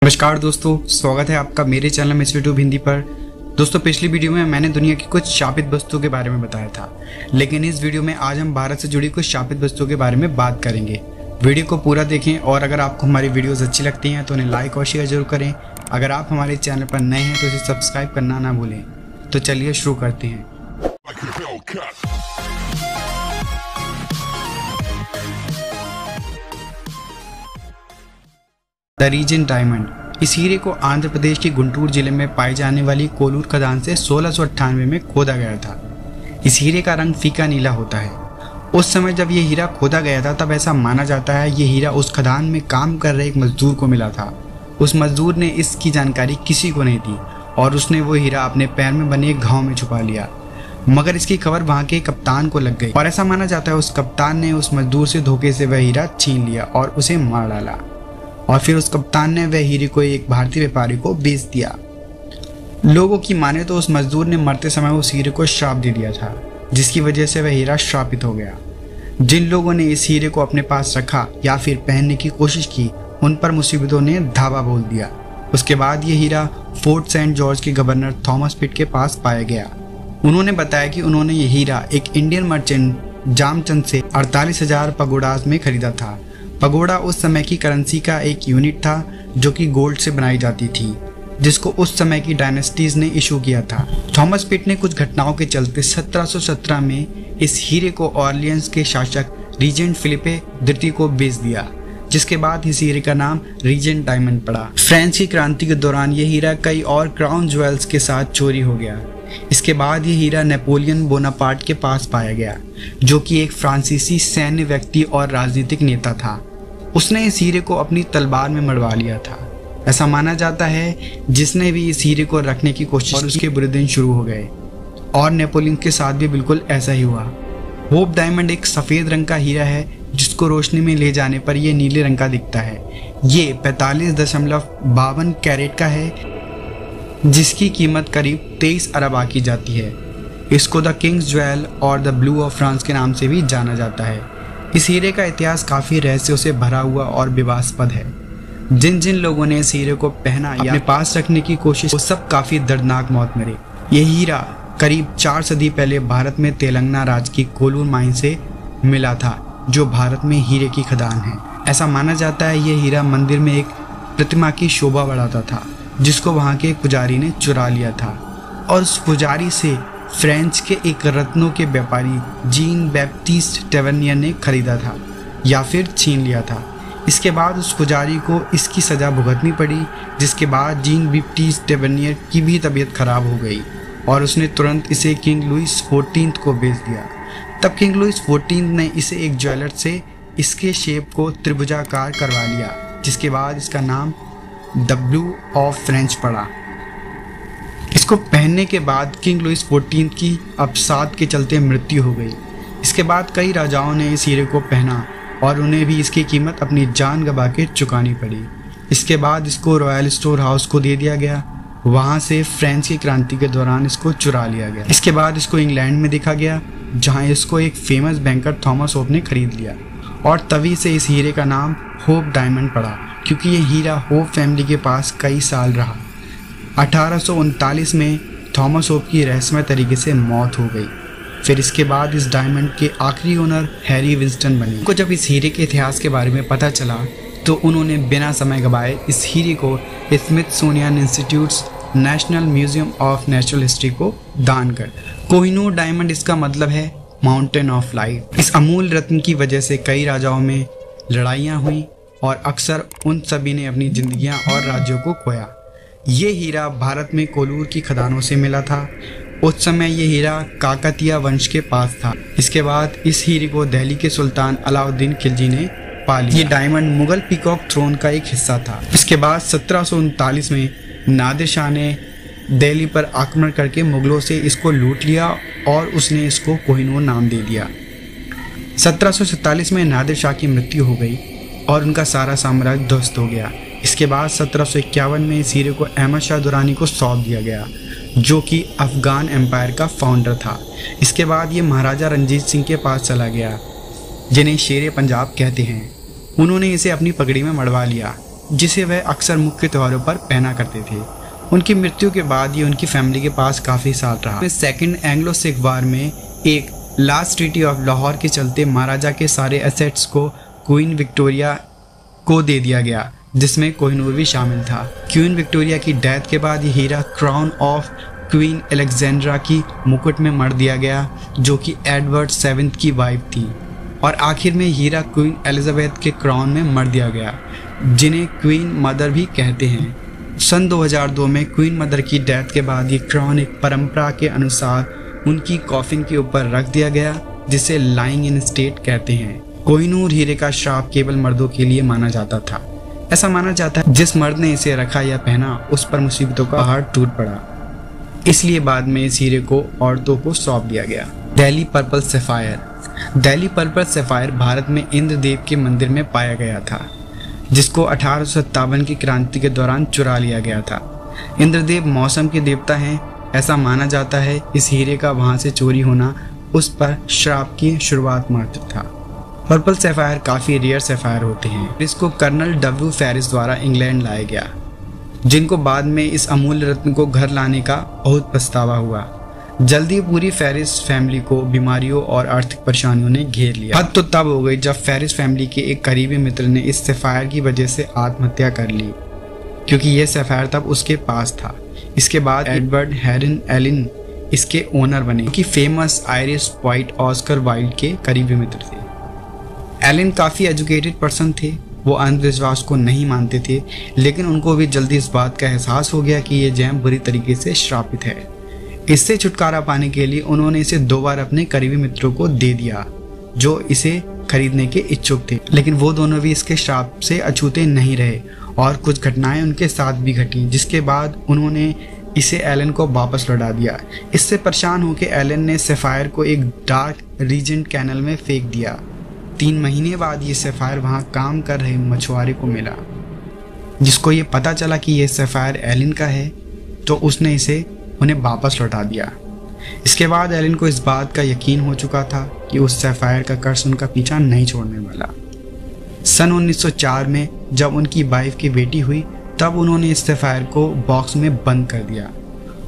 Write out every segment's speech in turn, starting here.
नमस्कार दोस्तों, स्वागत है आपका मेरे चैनल में यूट्यूब हिंदी पर। दोस्तों, पिछली वीडियो में मैंने दुनिया की कुछ शापित वस्तुओं के बारे में बताया था, लेकिन इस वीडियो में आज हम भारत से जुड़ी कुछ शापित वस्तुओं के बारे में बात करेंगे। वीडियो को पूरा देखें और अगर आपको हमारी वीडियोस अच्छी लगती हैं तो उन्हें लाइक और शेयर जरूर करें। अगर आप हमारे चैनल पर नए हैं तो इसे सब्सक्राइब करना ना भूलें। तो चलिए शुरू करते हैं। The Regent diamond. इस हीरे को आंध्र प्रदेश के गुंटूर जिले में पाई जाने वाली कोलूर खदान से 1698 में खोदा गया था। इस हीरे का रंग फीका नीला होता है। उस समय जब ये हीरा खोदा गया था तब ऐसा माना जाता है ये हीरा उस खदान में काम कर रहे एक मजदूर को मिला था। उस मजदूर ने इसकी जानकारी किसी को नहीं दी और उसने वो हीरा अपने पैर में बने एक घाव में छुपा लिया, मगर इसकी खबर वहाँ के कप्तान को लग गई और ऐसा माना जाता है उस कप्तान ने उस मजदूर से धोखे से वह हीरा छीन लिया और उसे मार डाला और फिर उस कप्तान ने वह हीरे को एक भारतीय व्यापारी को बेच दिया। लोगों की माने तो उस मजदूर ने मरते समय उस हीरे को श्राप दे दिया था, जिसकी वजह से वह हीरा श्रापित हो गया। जिन लोगों ने इस हीरे को अपने पास रखा या फिर पहनने की कोशिश की, उन पर मुसीबतों ने धावा बोल दिया। उसके बाद ये हीरा फोर्ट सेंट जॉर्ज के गवर्नर थॉमस पिट के पास पाया गया। उन्होंने बताया कि उन्होंने ये हीरा एक इंडियन मर्चेंट जामचंद से 48,000 पगोडास में खरीदा था। पगोडा उस समय की करेंसी का एक यूनिट था जो कि गोल्ड से बनाई जाती थी, जिसको उस समय की डायनेस्टीज ने इशू किया था। थॉमस पिट ने कुछ घटनाओं के चलते 1717 में इस हीरे को ऑर्लियंस के शासक रीजेंट फिलिपे द्वितीय को बेच दिया, जिसके बाद इस हीरे का नाम रीजेंट डायमंड पड़ा। फ्रेंच की क्रांति के दौरान यह हीरा कई और क्राउन ज्वेल्स के साथ चोरी हो गया। इसके बाद ये हीरा नेपोलियन बोनापार्ट के पास पाया गया, जो कि एक फ्रांसीसी सैन्य व्यक्ति और राजनीतिक नेता था। उसने इस हीरे को अपनी तलवार में मढ़वा लिया था। ऐसा माना जाता है जिसने भी इस हीरे को रखने की कोशिश और उसके बुरे दिन शुरू हो गए और नेपोलियन के साथ भी बिल्कुल ऐसा ही हुआ। होप डायमंड एक सफ़ेद रंग का हीरा है जिसको रोशनी में ले जाने पर यह नीले रंग का दिखता है। ये 45.52 कैरेट का है, जिसकी कीमत करीब 23 अरब आकी जाती है। इसको द किंग्स ज्वेल और द ब्लू ऑफ फ्रांस के नाम से भी जाना जाता है। इस हीरे का इतिहास काफ़ी रहस्यों से भरा हुआ और विवादास्पद है। जिन जिन लोगों ने इस हीरे को पहना या अपने पास रखने की कोशिश, वो सब काफ़ी दर्दनाक मौत मरे। यह हीरा करीब 4 सदी पहले भारत में तेलंगाना राज्य की कोलूर माइन से मिला था, जो भारत में हीरे की खदान है। ऐसा माना जाता है यह हीरा मंदिर में एक प्रतिमा की शोभा बढ़ाता था, जिसको वहाँ के एक पुजारी ने चुरा लिया था और उस पुजारी से फ्रेंच के एक रत्नों के व्यापारी जीन बैप्टिस्ट टेवर्नियर ने खरीदा था या फिर छीन लिया था। इसके बाद उस पुजारी को इसकी सज़ा भुगतनी पड़ी, जिसके बाद जीन बैप्टिस्ट टेवर्नियर की भी तबीयत खराब हो गई और उसने तुरंत इसे किंग लुइस 14 को बेच दिया। तब किंग लुइस 14 ने इसे एक ज्वेलर से इसके शेप को त्रिभुजाकार करवा लिया, जिसके बाद इसका नाम द ब्लू ऑफ फ्रेंच पड़ा। इसको पहनने के बाद किंग लुइस 14 की अवसाद के चलते मृत्यु हो गई। इसके बाद कई राजाओं ने इस हीरे को पहना और उन्हें भी इसकी कीमत अपनी जान गंवा के चुकानी पड़ी। इसके बाद इसको रॉयल स्टोर हाउस को दे दिया गया। वहाँ से फ्रेंच की क्रांति के दौरान इसको चुरा लिया गया। इसके बाद इसको इंग्लैंड में देखा गया, जहाँ इसको एक फेमस बैंकर थॉमस होप ने खरीद लिया और तभी से इस हीरे का नाम होप डायमंड पड़ा, क्योंकि ये हीरा होप फैमिली के पास कई साल रहा। 1839 में थॉमस होप की रहस्यमय तरीके से मौत हो गई। फिर इसके बाद इस डायमंड के आखिरी ओनर हैरी विंस्टन बने। उनको जब इस हीरे के इतिहास के बारे में पता चला तो उन्होंने बिना समय गवाए इस हीरे को Smithsonian institutes national museum of natural history को दान कर। कोहिनूर डायमंड, इसका मतलब है माउंटेन ऑफ लाइट। इस अमूल्य रत्न की वजह से कई राजाओं में लड़ाइयाँ हुई और अक्सर उन सभी ने अपनी जिंदगियाँ और राज्यों को खोया। ये हीरा भारत में कोलूर की खदानों से मिला था। उस समय ये हीरा काकतीय वंश के पास था। इसके बाद इस हीरे को दिल्ली के सुल्तान अलाउद्दीन खिलजी ने पा लिया। ये डायमंड मुगल पीकॉक थ्रोन का एक हिस्सा था। इसके बाद 1739 में नादिर शाह ने दिल्ली पर आक्रमण करके मुगलों से इसको लूट लिया और उसने इसको कोहिनूर नाम दे दिया। 1747 में नादिर शाह की मृत्यु हो गई और उनका सारा साम्राज्य ध्वस्त हो गया। इसके बाद 1751 में इस हीरे को अहमद शाह दुरानी को सौंप दिया गया, जो कि अफगान एम्पायर का फाउंडर था। इसके बाद ये महाराजा रंजीत सिंह के पास चला गया, जिन्हें शेर पंजाब कहते हैं। उन्होंने इसे अपनी पगड़ी में मढ़वा लिया जिसे वह अक्सर मुख्य त्योहारों पर पहना करते थे। उनकी मृत्यु के बाद ये उनकी फैमिली के पास काफ़ी साल रहा। सेकेंड एंग्लो सिख वार में एक लास्ट ट्रीटी ऑफ लाहौर के चलते महाराजा के सारे एसेट्स को क्वीन विक्टोरिया को दे दिया गया, जिसमें कोहिनूर भी शामिल था। क्वीन विक्टोरिया की डेथ के बाद ये हीरा क्राउन ऑफ क्वीन अलेक्जेंड्रा की मुकुट में मढ़ दिया गया, जो कि एडवर्ड 7 की वाइफ थी। और आखिर में हीरा क्वीन एलिजाबेथ के क्राउन में मढ़ दिया गया, जिन्हें क्वीन मदर भी कहते हैं। सन 2002 में क्वीन मदर की डेथ के बाद ये क्राउन एक परंपरा के अनुसार उनकी कॉफिन के ऊपर रख दिया गया, जिसे लाइंग इन स्टेट कहते हैं। कोहिनूर हीरे का श्राप केवल मर्दों के लिए माना जाता था। ऐसा माना जाता है जिस मर्द ने इसे रखा या पहना उस पर मुसीबतों का पहाड़ टूट पड़ा, इसलिए बाद में इस हीरे को औरतों को सौंप दिया गया। Delhi purple sapphire. Delhi purple sapphire Bharat में इंद्रदेव के मंदिर में पाया गया था, जिसको 1857 की क्रांति के दौरान चुरा लिया गया था। इंद्रदेव मौसम के देवता हैं। ऐसा माना जाता है इस हीरे का वहां से चोरी होना उस पर श्राप की शुरुआत मात्र था। पर्पल सैफायर काफ़ी रेयर सैफायर होते हैं। इसको कर्नल डब्ल्यू फेरिस द्वारा इंग्लैंड लाया गया, जिनको बाद में इस अमूल्य रत्न को घर लाने का बहुत पछतावा हुआ। जल्दी पूरी फेरिस फैमिली को बीमारियों और आर्थिक परेशानियों ने घेर लिया। हद तो तब हो गई जब फेरिस फैमिली के एक करीबी मित्र ने इस सैफायर की वजह से आत्महत्या कर ली, क्योंकि यह सैफायर तब उसके पास था। इसके बाद एडवर्ड हेरन एलिन इसके ओनर बने, कि famous Irish poet Oscar Wilde के करीबी मित्र थे। एलिन काफ़ी एजुकेटेड पर्सन थे। वो अंधविश्वास को नहीं मानते थे, लेकिन उनको भी जल्दी इस बात का एहसास हो गया कि ये जैम बुरी तरीके से श्रापित है। इससे छुटकारा पाने के लिए उन्होंने इसे 2 बार अपने करीबी मित्रों को दे दिया, जो इसे खरीदने के इच्छुक थे। लेकिन वो दोनों भी इसके श्राप से अछूते नहीं रहे और कुछ घटनाएं उनके साथ भी घटी, जिसके बाद उन्होंने इसे एलन को वापस लौटा दिया। इससे परेशान होकर एलन ने सैफायर को एक डार्क रीजेंट कैनल में फेंक दिया। 3 महीने बाद ये सैफायर वहाँ काम कर रहे मछुआरे को मिला, जिसको ये पता चला कि ये सैफायर एलन का है, तो उसने इसे उन्हें वापस लौटा दिया। इसके बाद एलन को इस बात का यकीन हो चुका था कि उस सैफायर का कर्ज उनका पीछा नहीं छोड़ने वाला। सन 1904 में जब उनकी वाइफ की बेटी हुई, तब उन्होंने इस सैफायर को बॉक्स में बंद कर दिया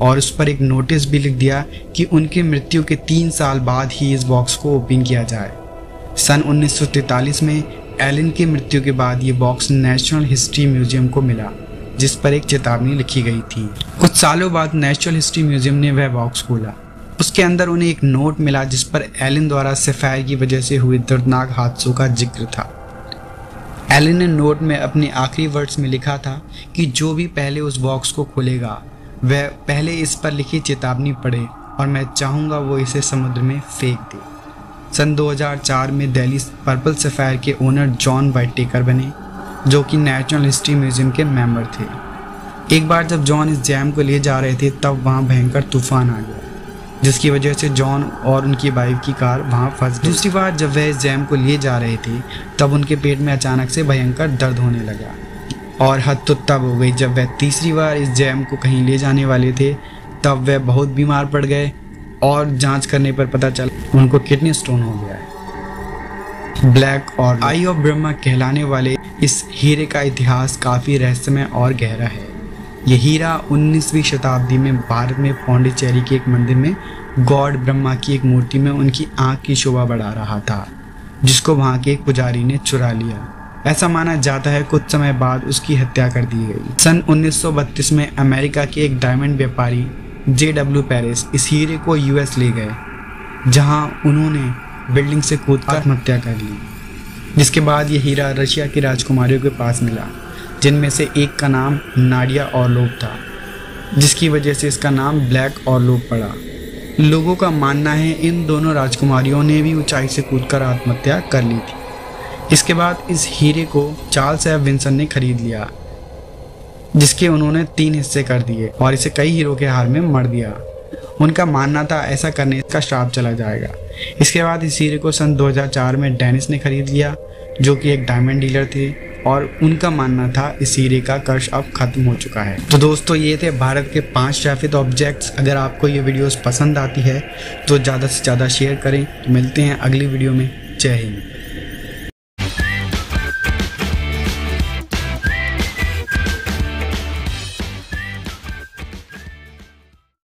और उस पर एक नोटिस भी लिख दिया कि उनकी मृत्यु के 3 साल बाद ही इस बॉक्स को ओपन किया जाए। सन 1943 में एलन की मृत्यु के बाद ये बॉक्स नेशनल हिस्ट्री म्यूजियम को मिला, जिस पर एक चेतावनी लिखी गई थी। कुछ सालों बाद नेशनल हिस्ट्री म्यूजियम ने वह बॉक्स खोला। उसके अंदर उन्हें एक नोट मिला, जिस पर एलन द्वारा सैफायर की वजह से हुए दर्दनाक हादसों का जिक्र था। एलन ने नोट में अपने आखिरी वर्ड्स में लिखा था कि जो भी पहले उस बॉक्स को खोलेगा वह पहले इस पर लिखी चेतावनी पढ़े, और मैं चाहूँगा वो इसे समुद्र में फेंक दे। सन 2004 में दिल्ली पर्पल सैफायर के ओनर जॉन वाइटेकर बने, जो कि नेशनल हिस्ट्री म्यूजियम के मेंबर थे। एक बार जब जॉन इस जैम को ले जा रहे थे, तब वहाँ भयंकर तूफान आ गया, जिसकी वजह से जॉन और उनकी वाइफ की कार वहाँ फंस गई। दूसरी बार जब वह इस जैम को लिए जा रहे थे, तब उनके पेट में अचानक से भयंकर दर्द होने लगा, और हद तो तब हो गई जब वह तीसरी बार इस जैम को कहीं ले जाने वाले थे, तब वह बहुत बीमार पड़ गए और जांच करने पर पता चला उनको किडनी स्टोन हो गया है। ब्लैक और आई ऑफ ब्रह्मा कहलाने वाले इस हीरे का इतिहास काफ़ी रहस्यमय और गहरा है। यह हीरा 19वीं शताब्दी में भारत में पौंडीचेरी के एक मंदिर में गॉड ब्रह्मा की एक मूर्ति में उनकी आँख की शोभा बढ़ा रहा था, जिसको वहाँ के एक पुजारी ने चुरा लिया। ऐसा माना जाता है कुछ समय बाद उसकी हत्या कर दी गई। सन 1932 में अमेरिका के एक डायमंड व्यापारी JW पेरिस इस हीरे को US ले गए, जहां उन्होंने बिल्डिंग से कूदकर आत्महत्या कर ली। जिसके बाद ये हीरा रशिया की राजकुमारियों के पास मिला, जिनमें से एक का नाम नाडिया ऑर्लोव था, जिसकी वजह से इसका नाम ब्लैक ऑर्लोव पड़ा। लोगों का मानना है इन दोनों राजकुमारियों ने भी ऊंचाई से कूदकर आत्महत्या कर ली थी। इसके बाद इस हीरे को चार्ल्स एफ विंसन ने खरीद लिया, जिसके उन्होंने 3 हिस्से कर दिए और इसे कई हीरो के हार में मढ़ दिया। उनका मानना था ऐसा करने का श्राप चला जाएगा। इसके बाद इस हीरे को सन 2004 में डेनिस ने खरीद लिया, जो कि एक डायमंड डीलर थे, और उनका मानना था इस हीरे का कर्ज अब खत्म हो चुका है। तो दोस्तों, ये थे भारत के 5 श्रापित ऑब्जेक्ट्स। अगर आपको ये वीडियोस पसंद आती है तो ज़्यादा से ज़्यादा शेयर करें। तो मिलते हैं अगली वीडियो में। जय हिंद।